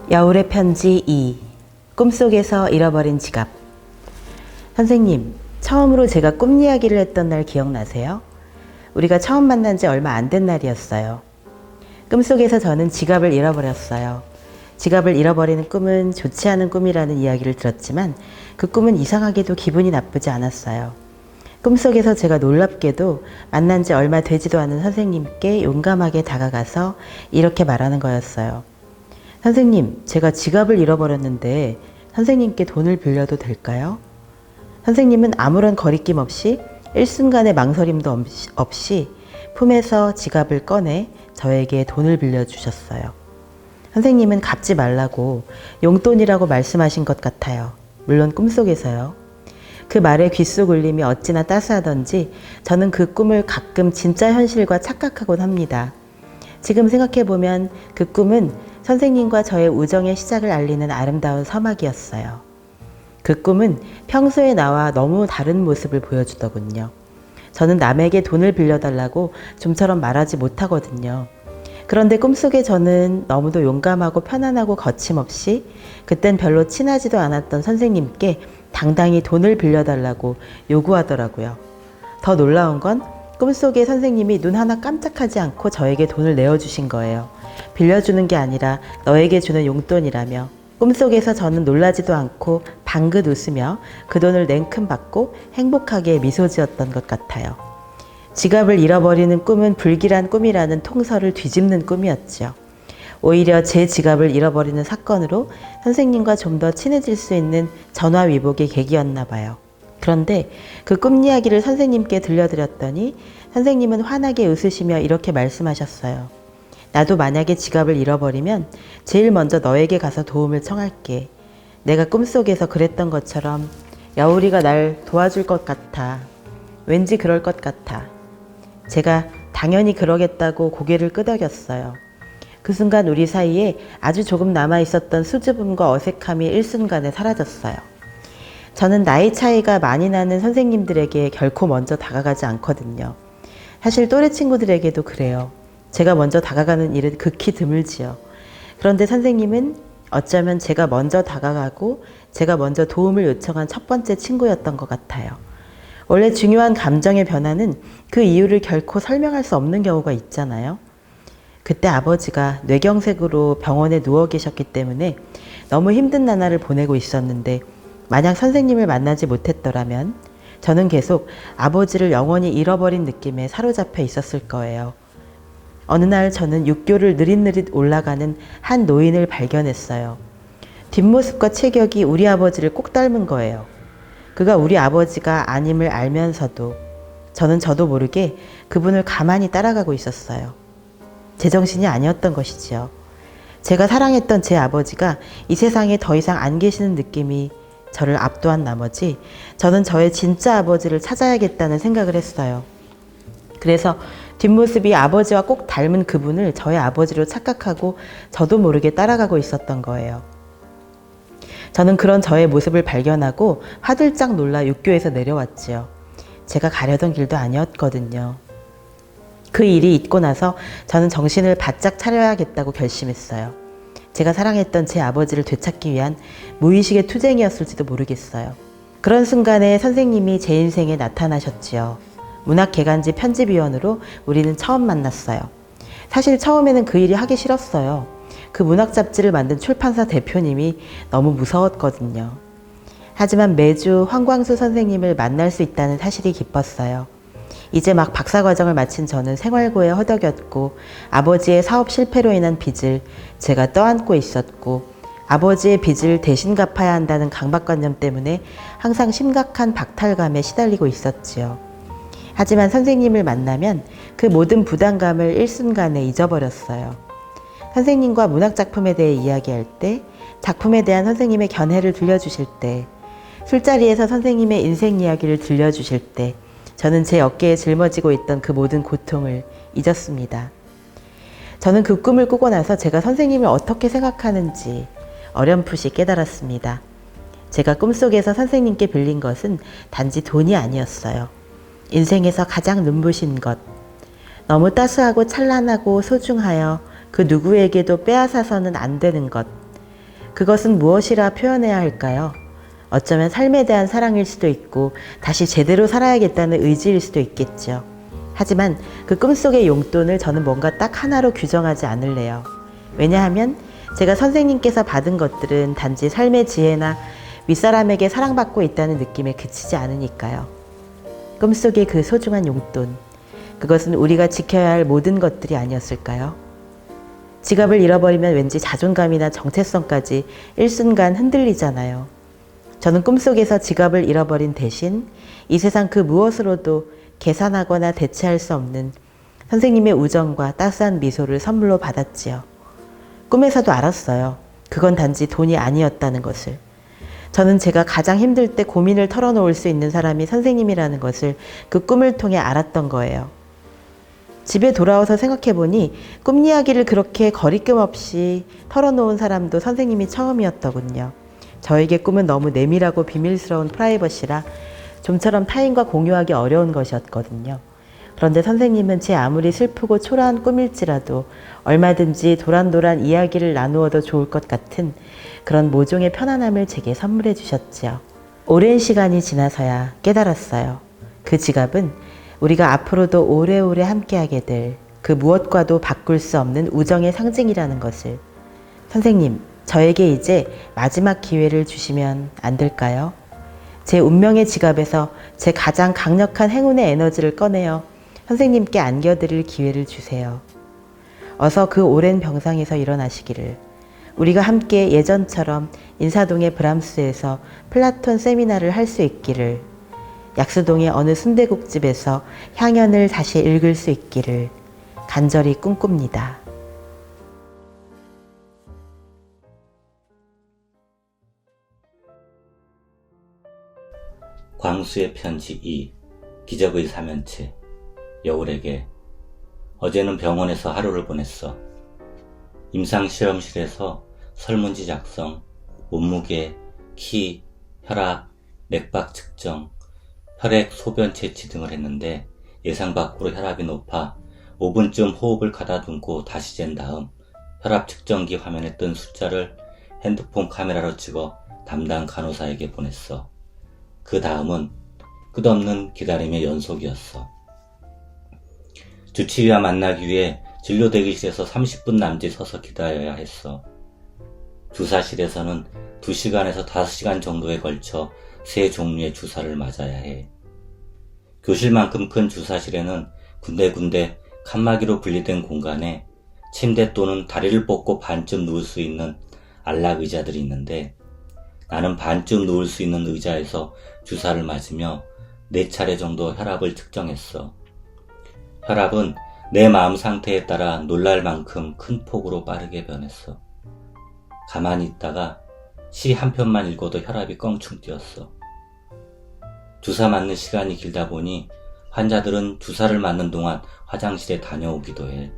여울의 편지 2. 꿈속에서 잃어버린 지갑. 선생님, 처음으로 제가 꿈 이야기를 했던 날 기억나세요? 우리가 처음 만난 지 얼마 안 된 날이었어요. 꿈속에서 저는 지갑을 잃어버렸어요. 지갑을 잃어버리는 꿈은 좋지 않은 꿈이라는 이야기를 들었지만 그 꿈은 이상하게도 기분이 나쁘지 않았어요. 꿈속에서 제가 놀랍게도 만난 지 얼마 되지도 않은 선생님께 용감하게 다가가서 이렇게 말하는 거였어요. 선생님, 제가 지갑을 잃어버렸는데 선생님께 돈을 빌려도 될까요? 선생님은 아무런 거리낌 없이 일순간의 망설임도 없이 품에서 지갑을 꺼내 저에게 돈을 빌려주셨어요. 선생님은 갚지 말라고 용돈이라고 말씀하신 것 같아요. 물론 꿈속에서요. 그 말에 귓속 울림이 어찌나 따스하던지 저는 그 꿈을 가끔 진짜 현실과 착각하곤 합니다. 지금 생각해보면 그 꿈은 선생님과 저의 우정의 시작을 알리는 아름다운 서막이었어요. 그 꿈은 평소의 나와 너무 다른 모습을 보여주더군요. 저는 남에게 돈을 빌려달라고 좀처럼 말하지 못하거든요. 그런데 꿈속에 저는 너무도 용감하고 편안하고 거침없이 그땐 별로 친하지도 않았던 선생님께 당당히 돈을 빌려달라고 요구하더라고요. 더 놀라운 건 꿈속에 선생님이 눈 하나 깜짝하지 않고 저에게 돈을 내어주신 거예요. 빌려주는 게 아니라 너에게 주는 용돈이라며. 꿈속에서 저는 놀라지도 않고 방긋 웃으며 그 돈을 냉큼 받고 행복하게 미소 지었던 것 같아요. 지갑을 잃어버리는 꿈은 불길한 꿈이라는 통설을 뒤집는 꿈이었죠. 오히려 제 지갑을 잃어버리는 사건으로 선생님과 좀 더 친해질 수 있는 전화위복의 계기였나 봐요. 그런데 그 꿈 이야기를 선생님께 들려드렸더니 선생님은 환하게 웃으시며 이렇게 말씀하셨어요. 나도 만약에 지갑을 잃어버리면 제일 먼저 너에게 가서 도움을 청할게. 내가 꿈속에서 그랬던 것처럼 여울이가 날 도와줄 것 같아. 왠지 그럴 것 같아. 제가 당연히 그러겠다고 고개를 끄덕였어요. 그 순간 우리 사이에 아주 조금 남아있었던 수줍음과 어색함이 일순간에 사라졌어요. 저는 나이 차이가 많이 나는 선생님들에게 결코 먼저 다가가지 않거든요. 사실 또래 친구들에게도 그래요. 제가 먼저 다가가는 일은 극히 드물지요. 그런데 선생님은 어쩌면 제가 먼저 다가가고 제가 먼저 도움을 요청한 첫 번째 친구였던 것 같아요. 원래 중요한 감정의 변화는 그 이유를 결코 설명할 수 없는 경우가 있잖아요. 그때 아버지가 뇌경색으로 병원에 누워 계셨기 때문에 너무 힘든 나날을 보내고 있었는데 만약 선생님을 만나지 못했더라면 저는 계속 아버지를 영원히 잃어버린 느낌에 사로잡혀 있었을 거예요. 어느 날 저는 육교를 느릿느릿 올라가는 한 노인을 발견했어요. 뒷모습과 체격이 우리 아버지를 꼭 닮은 거예요. 그가 우리 아버지가 아님을 알면서도 저는 저도 모르게 그분을 가만히 따라가고 있었어요. 제정신이 아니었던 것이지요. 제가 사랑했던 제 아버지가 이 세상에 더 이상 안 계시는 느낌이 저를 압도한 나머지 저는 저의 진짜 아버지를 찾아야겠다는 생각을 했어요. 그래서 뒷모습이 아버지와 꼭 닮은 그분을 저의 아버지로 착각하고 저도 모르게 따라가고 있었던 거예요. 저는 그런 저의 모습을 발견하고 화들짝 놀라 육교에서 내려왔지요. 제가 가려던 길도 아니었거든요. 그 일이 있고 나서 저는 정신을 바짝 차려야겠다고 결심했어요. 제가 사랑했던 제 아버지를 되찾기 위한 무의식의 투쟁이었을지도 모르겠어요. 그런 순간에 선생님이 제 인생에 나타나셨지요. 문학개간지 편집위원으로 우리는 처음 만났어요. 사실 처음에는 그 일이 하기 싫었어요. 그 문학 잡지를 만든 출판사 대표님이 너무 무서웠거든요. 하지만 매주 황광수 선생님을 만날 수 있다는 사실이 기뻤어요. 이제 막 박사과정을 마친 저는 생활고에 허덕였고 아버지의 사업 실패로 인한 빚을 제가 떠안고 있었고 아버지의 빚을 대신 갚아야 한다는 강박관념 때문에 항상 심각한 박탈감에 시달리고 있었지요. 하지만 선생님을 만나면 그 모든 부담감을 일순간에 잊어버렸어요. 선생님과 문학작품에 대해 이야기할 때, 작품에 대한 선생님의 견해를 들려주실 때, 술자리에서 선생님의 인생 이야기를 들려주실 때 저는 제 어깨에 짊어지고 있던 그 모든 고통을 잊었습니다. 저는 그 꿈을 꾸고 나서 제가 선생님을 어떻게 생각하는지 어렴풋이 깨달았습니다. 제가 꿈속에서 선생님께 빌린 것은 단지 돈이 아니었어요. 인생에서 가장 눈부신 것, 너무 따스하고 찬란하고 소중하여 그 누구에게도 빼앗아서는 안 되는 것, 그것은 무엇이라 표현해야 할까요? 어쩌면 삶에 대한 사랑일 수도 있고 다시 제대로 살아야겠다는 의지일 수도 있겠죠. 하지만 그 꿈속의 용돈을 저는 뭔가 딱 하나로 규정하지 않을래요. 왜냐하면 제가 선생님께서 받은 것들은 단지 삶의 지혜나 윗사람에게 사랑받고 있다는 느낌에 그치지 않으니까요. 꿈속의 그 소중한 용돈, 그것은 우리가 지켜야 할 모든 것들이 아니었을까요? 지갑을 잃어버리면 왠지 자존감이나 정체성까지 일순간 흔들리잖아요. 저는 꿈속에서 지갑을 잃어버린 대신 이 세상 그 무엇으로도 계산하거나 대체할 수 없는 선생님의 우정과 따스한 미소를 선물로 받았지요. 꿈에서도 알았어요. 그건 단지 돈이 아니었다는 것을. 저는 제가 가장 힘들 때 고민을 털어놓을 수 있는 사람이 선생님이라는 것을 그 꿈을 통해 알았던 거예요. 집에 돌아와서 생각해보니 꿈 이야기를 그렇게 거리낌 없이 털어놓은 사람도 선생님이 처음이었더군요. 저에게 꿈은 너무 내밀하고 비밀스러운 프라이버시라 좀처럼 타인과 공유하기 어려운 것이었거든요. 그런데 선생님은 제 아무리 슬프고 초라한 꿈일지라도 얼마든지 도란도란 이야기를 나누어도 좋을 것 같은 그런 모종의 편안함을 제게 선물해 주셨지요. 오랜 시간이 지나서야 깨달았어요. 그 지갑은 우리가 앞으로도 오래오래 함께하게 될 그 무엇과도 바꿀 수 없는 우정의 상징이라는 것을. 선생님, 저에게 이제 마지막 기회를 주시면 안 될까요? 제 운명의 지갑에서 제 가장 강력한 행운의 에너지를 꺼내어 선생님께 안겨드릴 기회를 주세요. 어서 그 오랜 병상에서 일어나시기를, 우리가 함께 예전처럼 인사동의 브람스에서 플라톤 세미나를 할 수 있기를, 약수동의 어느 순대국집에서 향연을 다시 읽을 수 있기를 간절히 꿈꿉니다. 광수의 편지 2. 기적의 사면체. 여울에게. 어제는 병원에서 하루를 보냈어. 임상실험실에서 설문지 작성, 몸무게, 키, 혈압, 맥박 측정, 혈액, 소변 채취 등을 했는데 예상 밖으로 혈압이 높아 5분쯤 호흡을 가다듬고 다시 잰 다음 혈압 측정기 화면에 뜬 숫자를 핸드폰 카메라로 찍어 담당 간호사에게 보냈어. 그 다음은 끝없는 기다림의 연속이었어. 주치의와 만나기 위해 진료 대기실에서 30분 남짓 서서 기다려야 했어. 주사실에서는 2시간에서 5시간 정도에 걸쳐 3종류의 주사를 맞아야 해. 교실만큼 큰 주사실에는 군데군데 칸막이로 분리된 공간에 침대 또는 다리를 뻗고 반쯤 누울 수 있는 안락 의자들이 있는데 나는 반쯤 누울 수 있는 의자에서 주사를 맞으며 4차례 정도 혈압을 측정했어. 혈압은 내 마음 상태에 따라 놀랄 만큼 큰 폭으로 빠르게 변했어. 가만히 있다가 시 한 편만 읽어도 혈압이 껑충 뛰었어. 주사 맞는 시간이 길다 보니 환자들은 주사를 맞는 동안 화장실에 다녀오기도 해.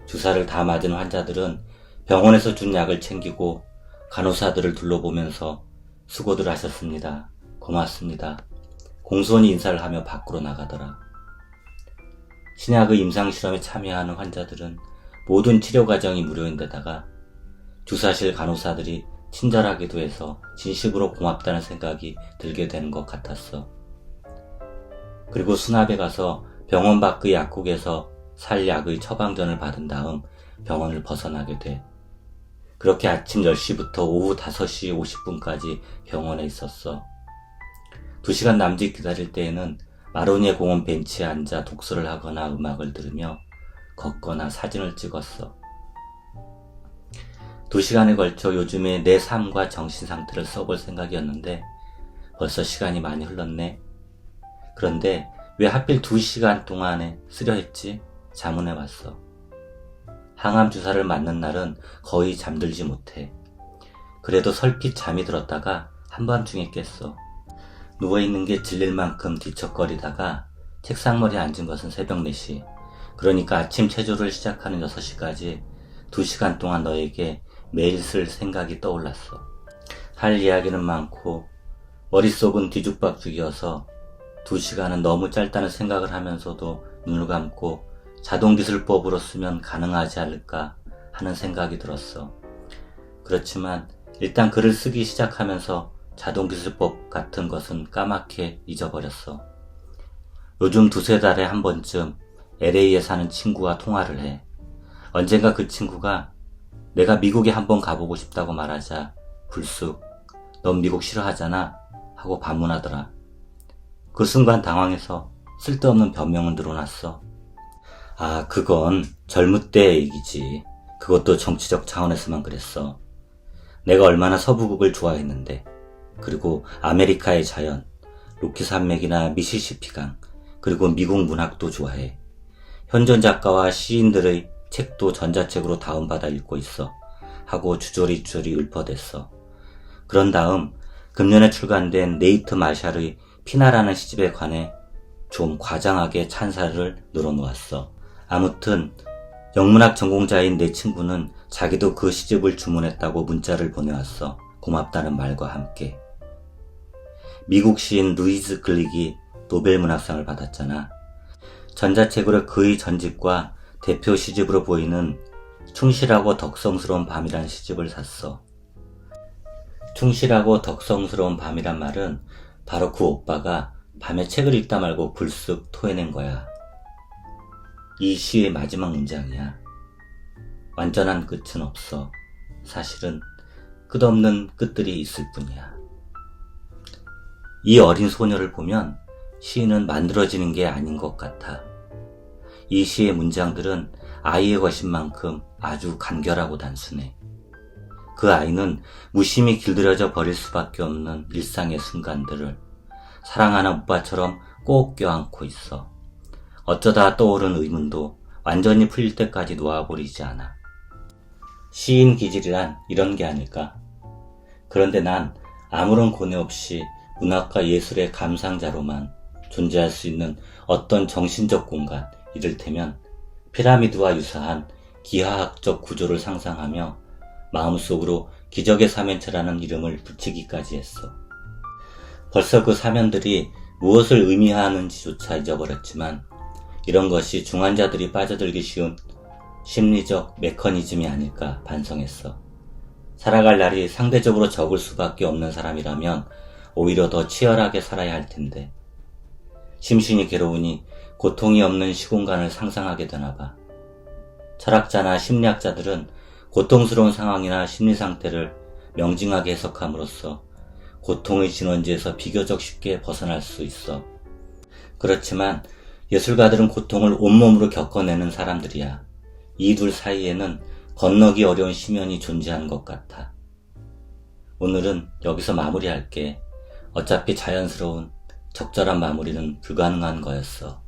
주사를 다 맞은 환자들은 병원에서 준 약을 챙기고 간호사들을 둘러보면서 수고들 하셨습니다. 고맙습니다. 공손히 인사를 하며 밖으로 나가더라. 신약의 임상실험에 참여하는 환자들은 모든 치료 과정이 무료인데다가 주사실 간호사들이 친절하기도 해서 진심으로 고맙다는 생각이 들게 되는 것 같았어. 그리고 수납에 가서 병원 밖의 약국에서 살 약의 처방전을 받은 다음 병원을 벗어나게 돼. 그렇게 아침 10시부터 오후 5시 50분까지 병원에 있었어. 2시간 남짓 기다릴 때에는 마로니에 공원 벤치에 앉아 독서를 하거나 음악을 들으며 걷거나 사진을 찍었어. 2시간에 걸쳐 요즘에 내 삶과 정신 상태를 써볼 생각이었는데 벌써 시간이 많이 흘렀네. 그런데 왜 하필 2시간 동안에 쓰려 했지? 자문해봤어. 항암 주사를 맞는 날은 거의 잠들지 못해. 그래도 설핏 잠이 들었다가 한밤중에 깼어. 누워있는 게 질릴 만큼 뒤척거리다가 책상머리에 앉은 것은 새벽 4시. 그러니까 아침 체조를 시작하는 6시까지 2시간 동안 너에게 매일 쓸 생각이 떠올랐어. 할 이야기는 많고 머릿속은 뒤죽박죽이어서 2시간은 너무 짧다는 생각을 하면서도 눈을 감고 자동기술법으로 쓰면 가능하지 않을까 하는 생각이 들었어. 그렇지만 일단 글을 쓰기 시작하면서 자동기술법 같은 것은 까맣게 잊어버렸어. 요즘 두세 달에 한 번쯤 LA에 사는 친구와 통화를 해. 언젠가 그 친구가 내가 미국에 한번 가보고 싶다고 말하자 불쑥 넌 미국 싫어하잖아 하고 반문하더라. 그 순간 당황해서 쓸데없는 변명은 늘어났어. 아, 그건 젊을 때 얘기지. 그것도 정치적 차원에서만 그랬어. 내가 얼마나 서부극을 좋아했는데, 그리고 아메리카의 자연, 로키 산맥이나 미시시피강, 그리고 미국 문학도 좋아해. 현존 작가와 시인들의 책도 전자책으로 다운받아 읽고 있어. 하고 주저리주저리 읊어댔어. 그런 다음 금년에 출간된 네이트 마샬의 피나라는 시집에 관해 좀 과장하게 찬사를 늘어놓았어. 아무튼 영문학 전공자인 내 친구는 자기도 그 시집을 주문했다고 문자를 보내왔어. 고맙다는 말과 함께. 미국 시인 루이즈 글릭이 노벨 문학상을 받았잖아. 전자책으로 그의 전집과 대표 시집으로 보이는 충실하고 덕성스러운 밤이란 시집을 샀어. 충실하고 덕성스러운 밤이란 말은 바로 그 오빠가 밤에 책을 읽다 말고 불쑥 토해낸 거야. 이 시의 마지막 문장이야. 완전한 끝은 없어. 사실은 끝없는 끝들이 있을 뿐이야. 이 어린 소녀를 보면 시인은 만들어지는 게 아닌 것 같아. 이 시의 문장들은 아이의 것인 만큼 아주 간결하고 단순해. 그 아이는 무심히 길들여져 버릴 수밖에 없는 일상의 순간들을 사랑하는 오빠처럼 꼭 껴안고 있어. 어쩌다 떠오른 의문도 완전히 풀릴 때까지 놓아버리지 않아. 시인 기질이란 이런 게 아닐까? 그런데 난 아무런 고뇌 없이 문학과 예술의 감상자로만 존재할 수 있는 어떤 정신적 공간, 이를테면 피라미드와 유사한 기하학적 구조를 상상하며 마음속으로 기적의 사면체라는 이름을 붙이기까지 했어. 벌써 그 사면들이 무엇을 의미하는지조차 잊어버렸지만 이런 것이 중환자들이 빠져들기 쉬운 심리적 메커니즘이 아닐까 반성했어. 살아갈 날이 상대적으로 적을 수밖에 없는 사람이라면 오히려 더 치열하게 살아야 할 텐데 심신이 괴로우니 고통이 없는 시공간을 상상하게 되나 봐. 철학자나 심리학자들은 고통스러운 상황이나 심리 상태를 명징하게 해석함으로써 고통의 진원지에서 비교적 쉽게 벗어날 수 있어. 그렇지만 예술가들은 고통을 온몸으로 겪어내는 사람들이야. 이 둘 사이에는 건너기 어려운 심연이 존재하는 것 같아. 오늘은 여기서 마무리할게. 어차피 자연스러운 적절한 마무리는 불가능한 거였어.